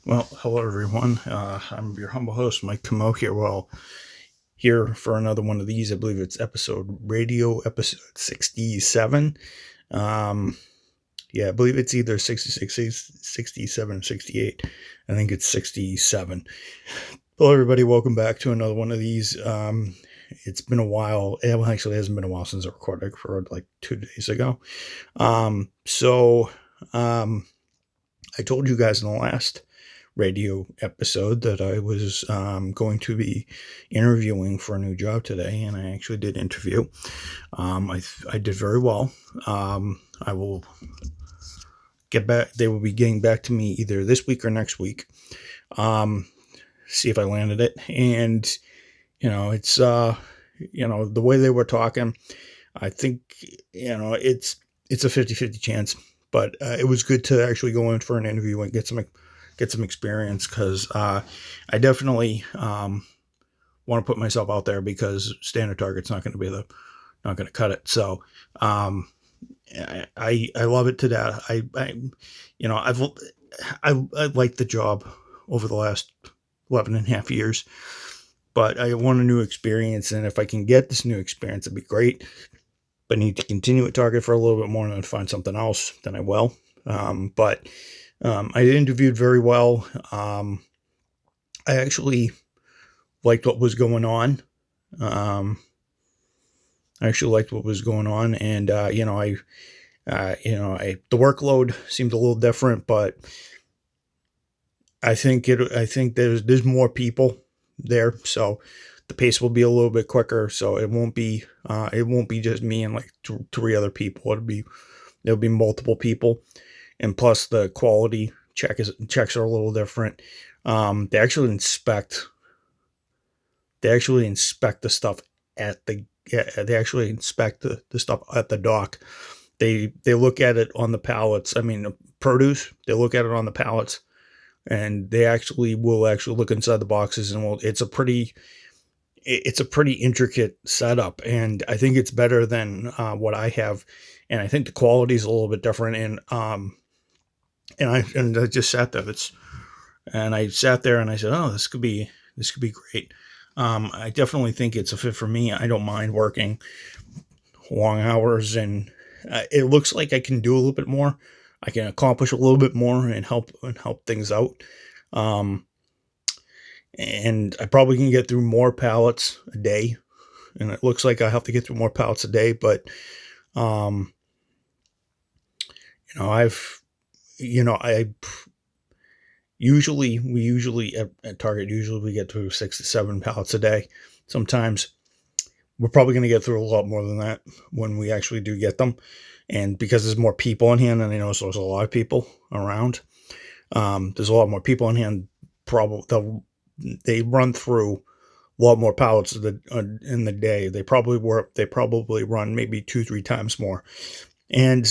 Well, hello everyone. I'm your humble host, Mike Camo here. Well, here for another one of these. I believe it's episode 67. Um, yeah, I believe it's either 66, 67, 68. I think it's 67. Hello everybody. Welcome back to another one of these. It's been a while. Well, actually, it hasn't been a while since I recorded. I recorded like 2 days ago. So I told you guys in the last radio episode that I was going to be interviewing for a new job today, and I actually did interview. I did very well. I will get back. They will be getting back to me either this week or next week. See if I landed it. And it's the way they were talking. I think it's a 50-50 chance, but it was good to actually go in for an interview and get some experience because I definitely want to put myself out there because standard target's not going to be not going to cut it. So I love it to death. I've liked the job over the last 11 and a half years, but I want a new experience, and if I can get this new experience, it'd be great. But I need to continue at Target for a little bit more and then find something else, then I will. But I interviewed very well. I actually liked what was going on. I actually liked what was going on, and the workload seemed a little different, but I think there's more people there, so the pace will be a little bit quicker. So it won't be just me and like three other people. There'll be multiple people, and plus the quality checks are a little different. They actually inspect the stuff at the they actually inspect the stuff at the dock. They look at it on the pallets. I mean, produce. They look at it on the pallets, and they will actually look inside the boxes, and it's a pretty intricate setup, and I think it's better than what I have, and I think the quality is a little bit different. And I just sat there. I sat there and I said, "Oh, this could be great." I definitely think it's a fit for me. I don't mind working long hours, and it looks like I can do a little bit more. I can accomplish a little bit more and help things out. Um, and I probably can get through more pallets a day. And it looks like I have to get through more pallets a day, but um, I've I usually at Target we get through 6 to 7 pallets a day. Sometimes we're probably going to get through a lot more than that when we actually do get them. And because there's more people in here, and I know there's a lot of people around, there's a lot more people in here, and they run through a lot more pallets in the day. They probably run maybe 2-3 times more. And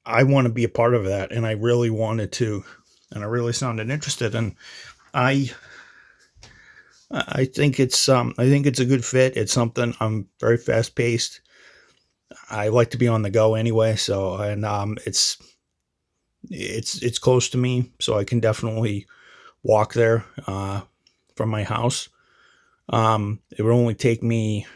I want to be a part of that, and I really wanted to, and I really sounded interested, and I think it's a good fit. It's something. I'm very fast paced. I like to be on the go anyway, so and it's close to me, so I can definitely walk there from my house. It would only take me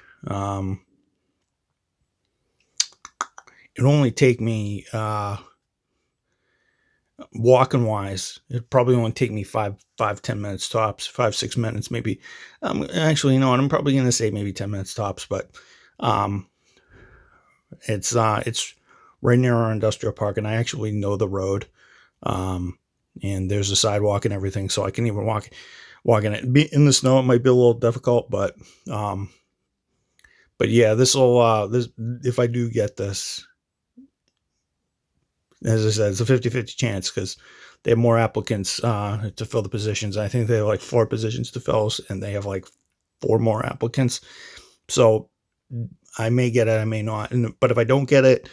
walking wise, it'd probably only take me 5-10 minutes tops, 5-6 minutes maybe. Actually, I'm probably gonna say maybe 10 minutes tops, but um, it's right near our industrial park, and I actually know the road. And there's a sidewalk and everything, so I can even walk in it. In the snow, it might be a little difficult, but yeah, this if I do get this, as I said, it's a 50-50 chance because they have more applicants to fill the positions. I think they have like 4 positions to fill, and they have like 4 more applicants. So I may get it, I may not. But if I don't get it,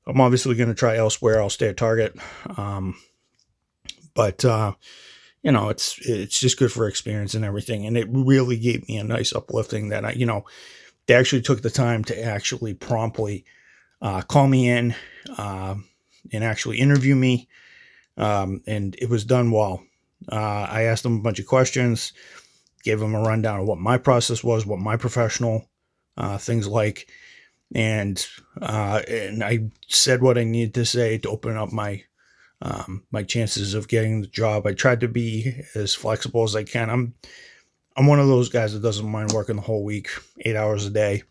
I'm obviously going to try elsewhere. I'll stay at Target. But it's just good for experience and everything. And it really gave me a nice uplifting that they actually took the time to actually promptly call me in and actually interview me. And it was done well. I asked them a bunch of questions, gave them a rundown of what my process was, what my professional things like, and I said what I needed to say to open up my chances of getting the job. I tried to be as flexible as I can. I'm one of those guys that doesn't mind working the whole week, 8 hours a day,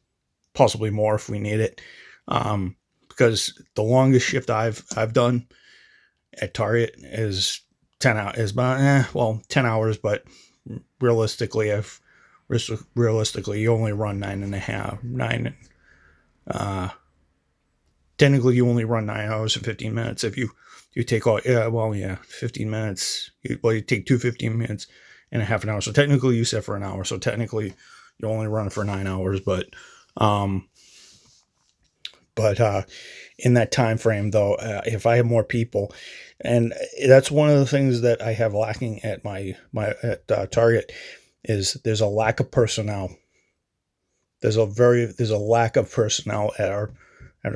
possibly more if we need it. Because the longest shift I've done at Target is 10 hours. Is about 10 hours, but realistically, you only run 9. Technically, you only run 9 hours and 15 minutes if you take all 15 minutes. You take 15 minutes and a half an hour. So technically, you set for an hour. So technically, you only run for 9 hours, but in that time frame, though, if I have more people, and that's one of the things that I have lacking at at Target, is there's a lack of personnel. There's a lack of personnel at our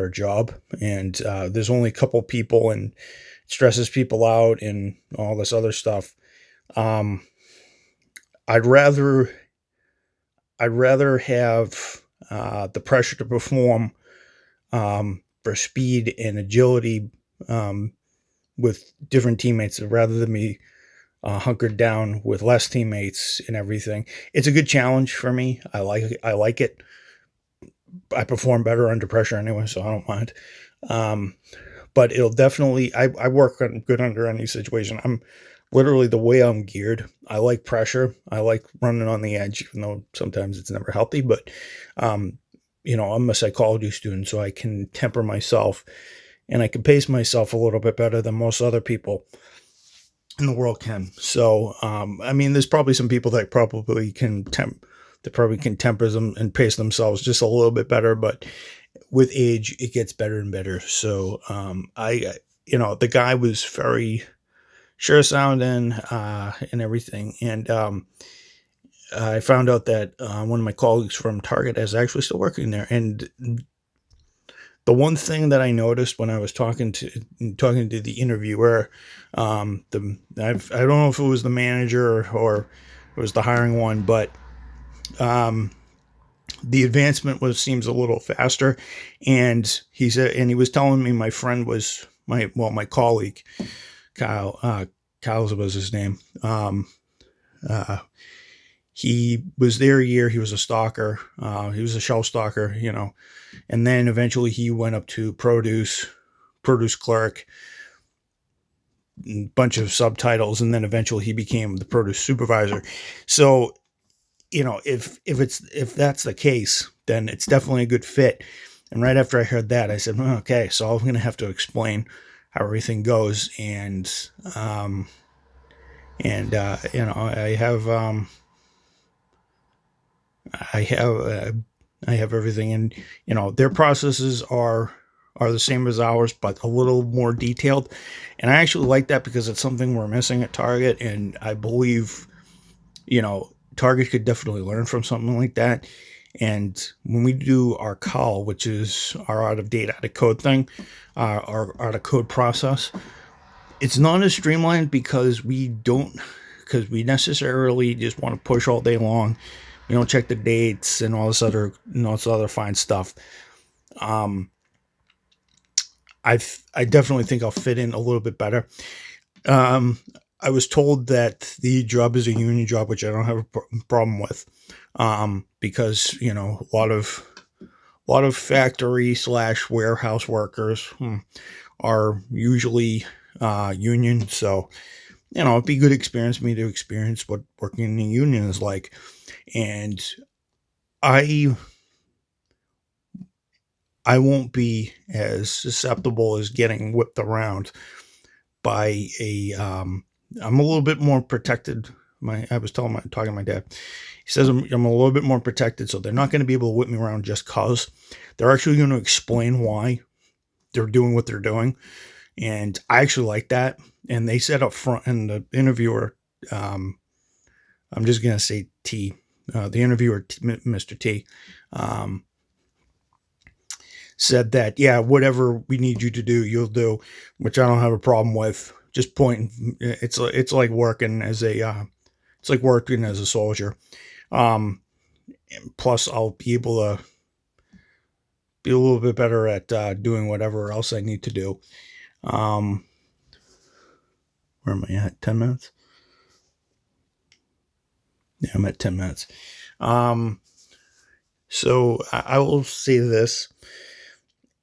job, and there's only a couple people, and it stresses people out and all this other stuff. I'd rather have the pressure to perform for speed and agility with different teammates rather than me hunkered down with less teammates and everything. It's a good challenge for me. I like it. I perform better under pressure anyway, so I don't mind. But it'll definitely, I work good under any situation. I'm literally the way I'm geared. I like pressure. I like running on the edge, even though sometimes it's never healthy. But, I'm a psychology student, so I can temper myself and I can pace myself a little bit better than most other people in the world can. So, there's probably some people that probably can temper them and pace themselves just a little bit better, but with age, it gets better and better. So, the guy was very sure sounding, and everything. And, I found out that, one of my colleagues from Target is actually still working there. And the one thing that I noticed when I was talking to the interviewer, I don't know if it was the manager or it was the hiring one, but the advancement seems a little faster. And he said, and he was telling me my friend was my colleague, Kyle. Kyle was his name. He was there a year. He was a stalker. He was a shelf stalker, and then eventually he went up to produce clerk, bunch of subtitles, and then eventually he became the produce supervisor. So, if that's the case, then it's definitely a good fit. And right after I heard that, I said, okay, so I'm going to have to explain how everything goes. And, I have everything, and their processes are the same as ours, but a little more detailed. And I actually like that because it's something we're missing at Target, and I believe Target could definitely learn from something like that. And when we do our call, which is our out of code thing, our out of code process, it's not as streamlined because we necessarily just want to push all day long. We don't check the dates and all this other fine stuff. I definitely think I'll fit in a little bit better. I was told that the job is a union job, which I don't have a problem with, because a lot of factory / warehouse workers are usually union. So it'd be a good experience for me to experience what working in a union is like. And I won't be as susceptible as getting whipped around by I'm a little bit more protected. I was talking to my dad. He says I'm a little bit more protected, so they're not going to be able to whip me around just cause. They're actually going to explain why they're doing what they're doing. And I actually like that. And they said up front, and the interviewer, I'm just going to say T, the interviewer, Mr. T, said that, yeah, whatever we need you to do, you'll do, which I don't have a problem with. just pointing. It's like working as a soldier. Plus, I'll be able to be a little bit better at doing whatever else I need to do. Where am I at? 10 minutes? Yeah, I'm at 10 minutes. So I will say this.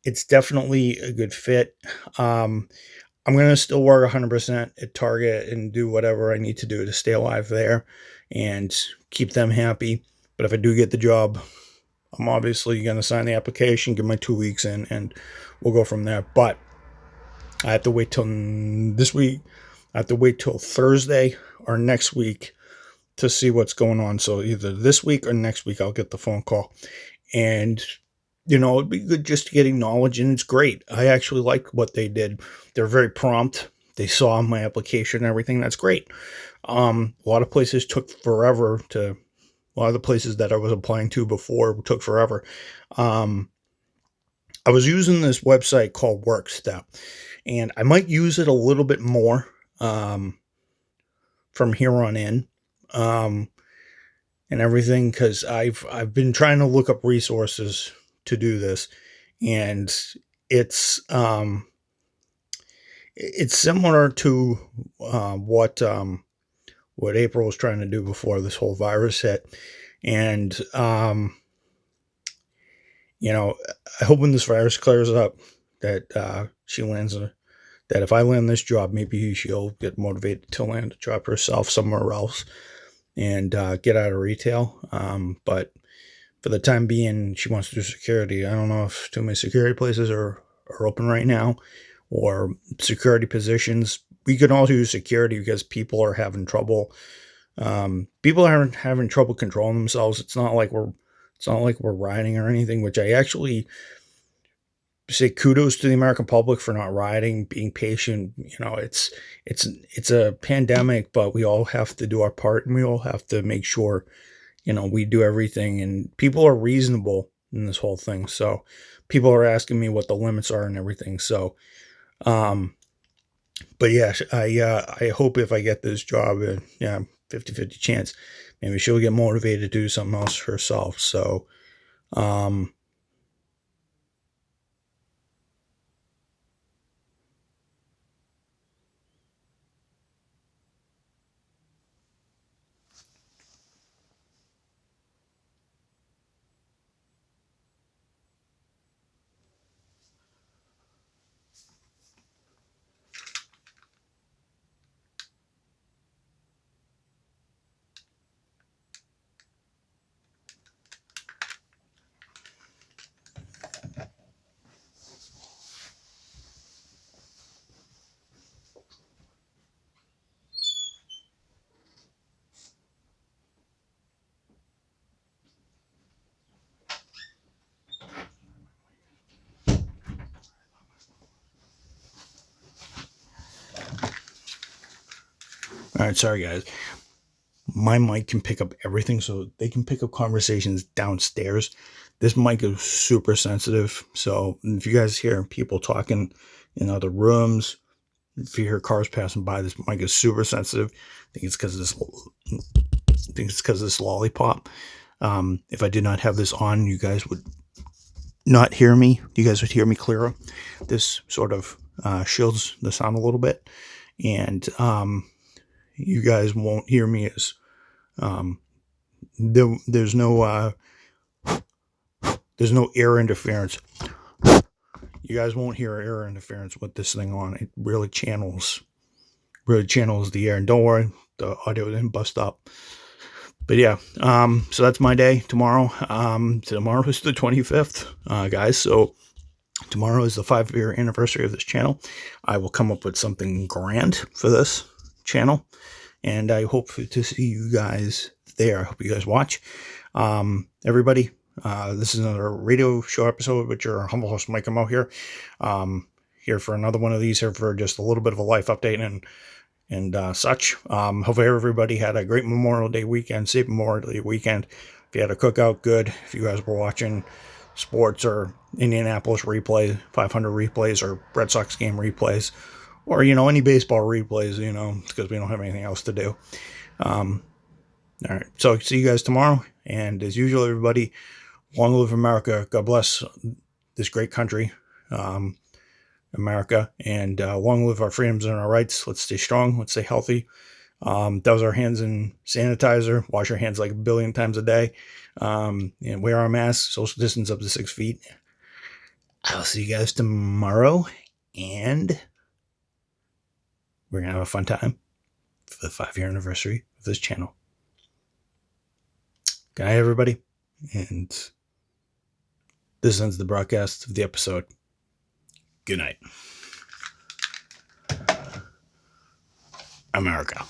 It's definitely a good fit. I'm going to still work 100% at Target and do whatever I need to do to stay alive there and keep them happy. But if I do get the job, I'm obviously going to sign the application, give my 2 weeks in, and we'll go from there. But I have to wait till this week. I have to wait till Thursday or next week to see what's going on. So either this week or next week, I'll get the phone call. And, it'd be good just getting knowledge, and it's great. I actually like what they did. They're very prompt. They saw my application and everything. That's great. A lot of places took forever a lot of the places that I was applying to before took forever. I was using this website called WorkStep, and I might use it a little bit more from here on in, and everything, because I've been trying to look up resources to do this, and it's similar to what April was trying to do before this whole virus hit, and I hope when this virus clears up that she lands that if I land this job, maybe she'll get motivated to land a job herself somewhere else and get out of retail. But for the time being, she wants to do security. I don't know if too many security places are open right now, or security positions. We can all do security because people are having trouble. People are having trouble controlling themselves. It's not like we're rioting or anything, which I actually say kudos to the American public for not rioting, being patient. It's a pandemic, but we all have to do our part, and we all have to make sure, we do everything. And people are reasonable in this whole thing. So people are asking me what the limits are and everything. So, but yeah, I hope if I get this job, 50-50 chance, maybe she'll get motivated to do something else herself. So, all right, sorry guys. My mic can pick up everything, so they can pick up conversations downstairs. This mic is super sensitive, so if you guys hear people talking in other rooms, if you hear cars passing by, this mic is super sensitive. I think it's because of this lollipop. If I did not have this on, you guys would not hear me. You guys would hear me clearer. This sort of shields the sound a little bit, and you guys won't hear me as there's no air interference. You guys won't hear air interference with this thing on. It really channels the air. And don't worry, the audio didn't bust up. But yeah, so that's my day tomorrow. Tomorrow is the 25th, guys. So tomorrow is the 5-year anniversary of this channel. I will come up with something grand for this channel, and I hope to see you guys there. I hope you guys watch. Everybody, this is another radio show episode with your humble host, Mike Mo here. Here for another one of these, here for just a little bit of a life update and such. Hopefully everybody had a great Memorial Day weekend, safe Memorial Day weekend. If you had a cookout, good. If you guys were watching sports or Indianapolis replay, 500 replays, or Red Sox game replays, or, any baseball replays, because we don't have anything else to do. All right. So see you guys tomorrow. And as usual, everybody, long live America. God bless this great country, America. And long live our freedoms and our rights. Let's stay strong. Let's stay healthy. Douse our hands in sanitizer. Wash your hands like a billion times a day. And wear our masks. Social distance up to 6 feet. I'll see you guys tomorrow. And we're going to have a fun time for the 5-year anniversary of this channel. Good night, everybody. And this ends the broadcast of the episode. Good night. America.